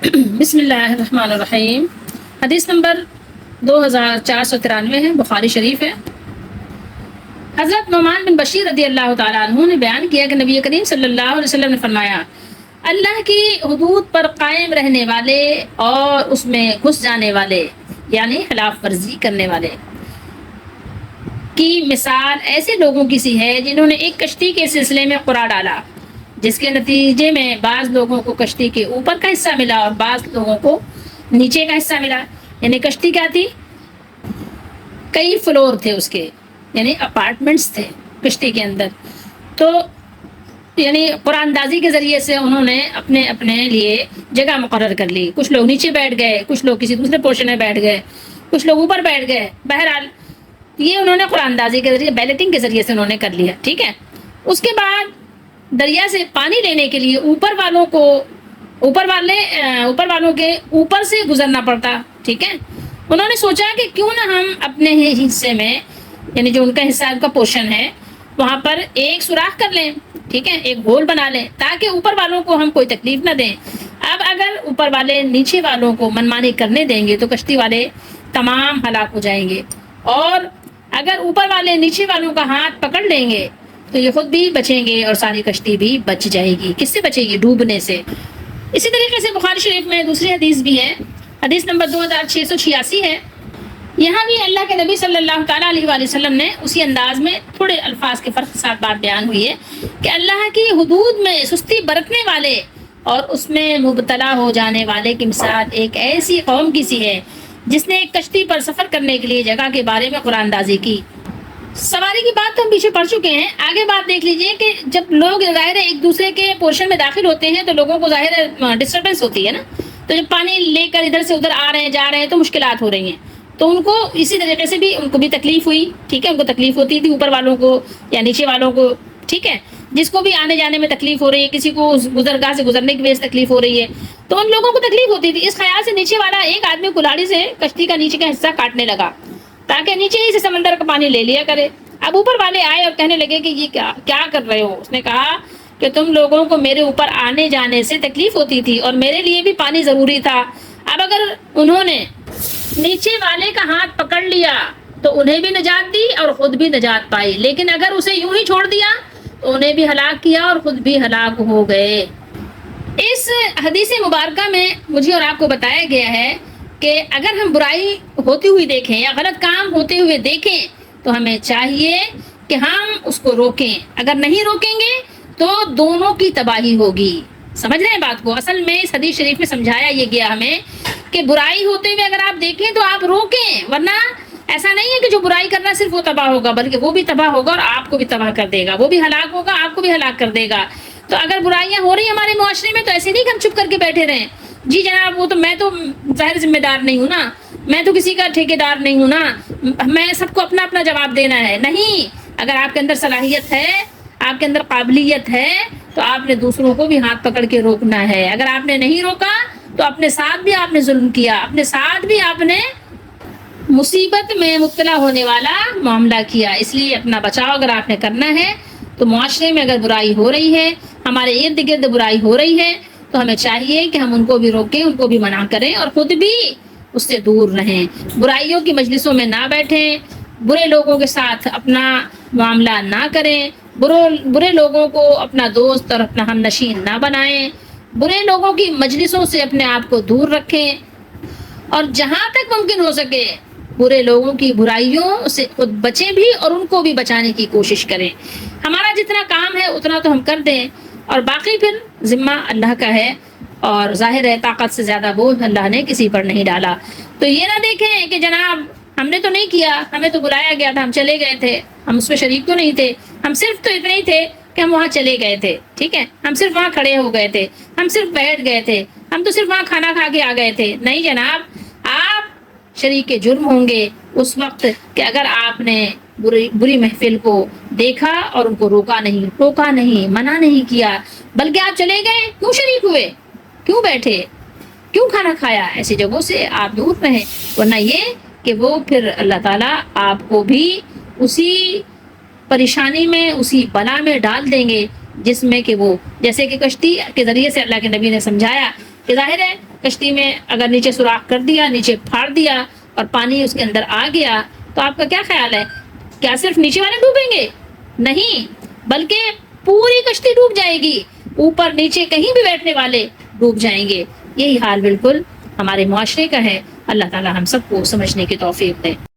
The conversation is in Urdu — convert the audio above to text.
بسم اللہ الرحمن الرحیم۔ حدیث نمبر 2493 ہے، بخاری شریف ہے۔ حضرت نعمان بن بشیر رضی اللہ تعالیٰ عنہ نے بیان کیا کہ نبی کریم صلی اللہ علیہ وسلم نے فرمایا، اللہ کی حدود پر قائم رہنے والے اور اس میں گھس جانے والے یعنی خلاف ورزی کرنے والے کی مثال ایسے لوگوں کی سی ہے جنہوں نے ایک کشتی کے سلسلے میں قرع ڈالا، جس کے نتیجے میں بعض لوگوں کو کشتی کے اوپر کا حصہ ملا اور بعض لوگوں کو نیچے کا حصہ ملا۔ یعنی کشتی کیا تھی؟ کئی فلور تھے اس کے، یعنی اپارٹمنٹس تھے کشتی کے اندر۔ تو یعنی قرآن اندازی کے ذریعے سے انہوں نے اپنے اپنے لیے جگہ مقرر کر لی۔ کچھ لوگ نیچے بیٹھ گئے، کچھ لوگ کسی دوسرے پورشن میں بیٹھ گئے، کچھ لوگ اوپر بیٹھ گئے۔ بہرحال یہ انہوں نے قرآن اندازی کے ذریعے بیلٹنگ کے ذریعے سے انہوں نے کر لیا، ٹھیک ہے۔ اس کے بعد دریا سے پانی لینے کے لیے اوپر والوں کے اوپر سے گزرنا پڑتا، ٹھیک ہے۔ انہوں نے سوچا کہ کیوں نہ ہم اپنے حصے میں، یعنی جو ان کا حصہ، ان کا پورشن ہے، وہاں پر ایک سوراخ کر لیں، ٹھیک ہے، ایک ہول بنا لیں تاکہ اوپر والوں کو ہم کوئی تکلیف نہ دیں۔ اب اگر اوپر والے نیچے والوں کو منمانی کرنے دیں گے تو کشتی والے تمام ہلاک ہو جائیں گے، اور اگر اوپر والے نیچے والوں کا ہاتھ پکڑ لیں گے تو یہ خود بھی بچیں گے اور ساری کشتی بھی بچ جائے گی۔ کس سے بچے گی؟ ڈوبنے سے۔ اسی طریقے سے بخاری شریف میں دوسری حدیث بھی ہے، حدیث نمبر 2686 ہے۔ یہاں بھی اللہ کے نبی صلی اللہ تعالیٰ علیہ وآلہ وسلم نے اسی انداز میں تھوڑے الفاظ کے فرق کے ساتھ بات بیان ہوئی ہے کہ اللہ کی حدود میں سستی برتنے والے اور اس میں مبتلا ہو جانے والے کی مثال ایک ایسی قوم کی سی ہے جس نے ایک کشتی پر سفر کرنے کے لیے جگہ کے بارے میں قرآن اندازی کی۔ سواری کی بات تو ہم پیچھے پڑھ چکے ہیں، آگے بات دیکھ لیجئے کہ جب لوگ ظاہر ہے ایک دوسرے کے پورشن میں داخل ہوتے ہیں تو لوگوں کو ظاہر ہے ڈسٹربنس ہوتی ہے نا۔ تو جب پانی لے کر ادھر سے ادھر آ رہے ہیں جا رہے ہیں تو مشکلات ہو رہی ہیں، تو ان کو اسی طریقے سے بھی ان کو بھی تکلیف ہوئی، ٹھیک ہے، ان کو تکلیف ہوتی تھی اوپر والوں کو یا نیچے والوں کو، ٹھیک ہے، جس کو بھی آنے جانے میں تکلیف ہو رہی ہے، کسی کو گزرگاہ سے گزرنے کی وجہ سے تکلیف ہو رہی ہے، تو ان لوگوں کو تکلیف ہوتی تھی۔ اس خیال سے نیچے والا ایک آدمی کلاڑی سے کشتی کا نیچے کا حصہ کاٹنے لگا تاکہ نیچے ہی سے سمندر کا پانی لے لیا کرے۔ اب اوپر والے آئے اور کہنے لگے کہ یہ کیا کر رہے ہو؟ اس نے کہا کہ تم لوگوں کو میرے اوپر آنے جانے سے تکلیف ہوتی تھی اور میرے لیے بھی پانی ضروری تھا۔ اب اگر انہوں نے نیچے والے کا ہاتھ پکڑ لیا تو انہیں بھی نجات دی اور خود بھی نجات پائی، لیکن اگر اسے یوں ہی چھوڑ دیا تو انہیں بھی ہلاک کیا اور خود بھی ہلاک ہو گئے۔ اس حدیث مبارکہ میں مجھے اور آپ کو بتایا گیا ہے کہ اگر ہم برائی ہوتی ہوئی دیکھیں یا غلط کام ہوتے ہوئے دیکھیں تو ہمیں چاہیے کہ ہم اس کو روکیں۔ اگر نہیں روکیں گے تو دونوں کی تباہی ہوگی۔ سمجھ رہے ہیں بات کو؟ اصل میں اس حدیث شریف میں سمجھایا یہ گیا ہمیں کہ برائی ہوتے ہوئے اگر آپ دیکھیں تو آپ روکیں، ورنہ ایسا نہیں ہے کہ جو برائی کرنا صرف وہ تباہ ہوگا، بلکہ وہ بھی تباہ ہوگا اور آپ کو بھی تباہ کر دے گا، وہ بھی ہلاک ہوگا، آپ کو بھی ہلاک کر دے گا۔ تو اگر برائیاں ہو رہی ہیں ہمارے معاشرے میں تو ایسے نہیں کہ ہم چپ کر کے بیٹھے رہیں، جی جناب وہ تو میں تو ظاہر ذمہ دار نہیں ہوں نا، میں تو کسی کا ٹھیکیدار نہیں ہوں نا، میں سب کو اپنا اپنا جواب دینا ہے۔ نہیں، اگر آپ کے اندر صلاحیت ہے، آپ کے اندر قابلیت ہے تو آپ نے دوسروں کو بھی ہاتھ پکڑ کے روکنا ہے۔ اگر آپ نے نہیں روکا تو اپنے ساتھ بھی آپ نے ظلم کیا، اپنے ساتھ بھی آپ نے مصیبت میں مبتلا ہونے والا معاملہ کیا۔ اس لیے اپنا بچاؤ اگر آپ نے کرنا ہے تو معاشرے میں اگر برائی ہو رہی ہے، ہمارے ارد گرد برائی ہو رہی ہے تو ہمیں چاہیے کہ ہم ان کو بھی روکیں، ان کو بھی منع کریں اور خود بھی اس سے دور رہیں۔ برائیوں کی مجلسوں میں نہ بیٹھیں، برے لوگوں کے ساتھ اپنا معاملہ نہ کریں، برے لوگوں کو اپنا دوست اور اپنا ہم نشین نہ بنائیں، برے لوگوں کی مجلسوں سے اپنے آپ کو دور رکھیں، اور جہاں تک ممکن ہو سکے برے لوگوں کی برائیوں سے خود بچیں بھی اور ان کو بھی بچانے کی کوشش کریں۔ ہمارا جتنا کام ہے اتنا تو ہم کر دیں، اور باقی پھر ذمہ اللہ کا ہے، اور ظاہر ہے طاقت سے زیادہ بوجھ اللہ نے کسی پر نہیں ڈالا۔ تو یہ نہ دیکھیں کہ جناب ہم نے تو نہیں کیا، ہمیں تو بلایا گیا تھا، ہم چلے گئے تھے، ہم اس میں شریک تو نہیں تھے، ہم صرف تو اتنے ہی تھے کہ ہم وہاں چلے گئے تھے، ٹھیک ہے، ہم صرف وہاں کھڑے ہو گئے تھے، ہم صرف بیٹھ گئے تھے، ہم تو صرف وہاں کھانا کھا کے آ گئے تھے۔ نہیں جناب، آپ شریک جرم ہوں گے اس وقت کہ اگر آپ نے بری محفل کو دیکھا اور ان کو روکا نہیں، ٹوکا نہیں، منع نہیں کیا، بلکہ آپ چلے گئے۔ کیوں شریک ہوئے؟ کیوں بیٹھے؟ کیوں کھانا کھایا؟ ایسی جگہوں سے آپ دور رہیں، ورنہ یہ کہ وہ پھر اللہ تعالیٰ آپ کو بھی اسی پریشانی میں، اسی بلا میں ڈال دیں گے جس میں کہ وہ، جیسے کہ کشتی کے ذریعے سے اللہ کے نبی نے سمجھایا کہ ظاہر ہے کشتی میں اگر نیچے سوراخ کر دیا، نیچے پھاڑ دیا اور پانی اس کے اندر آ گیا تو آپ کا کیا خیال ہے؟ کیا صرف نیچے والے ڈوبیں گے؟ نہیں، بلکہ پوری کشتی ڈوب جائے گی، اوپر نیچے کہیں بھی بیٹھنے والے ڈوب جائیں گے۔ یہی حال بالکل ہمارے معاشرے کا ہے۔ اللہ تعالی ہم سب کو سمجھنے کی توفیق دے۔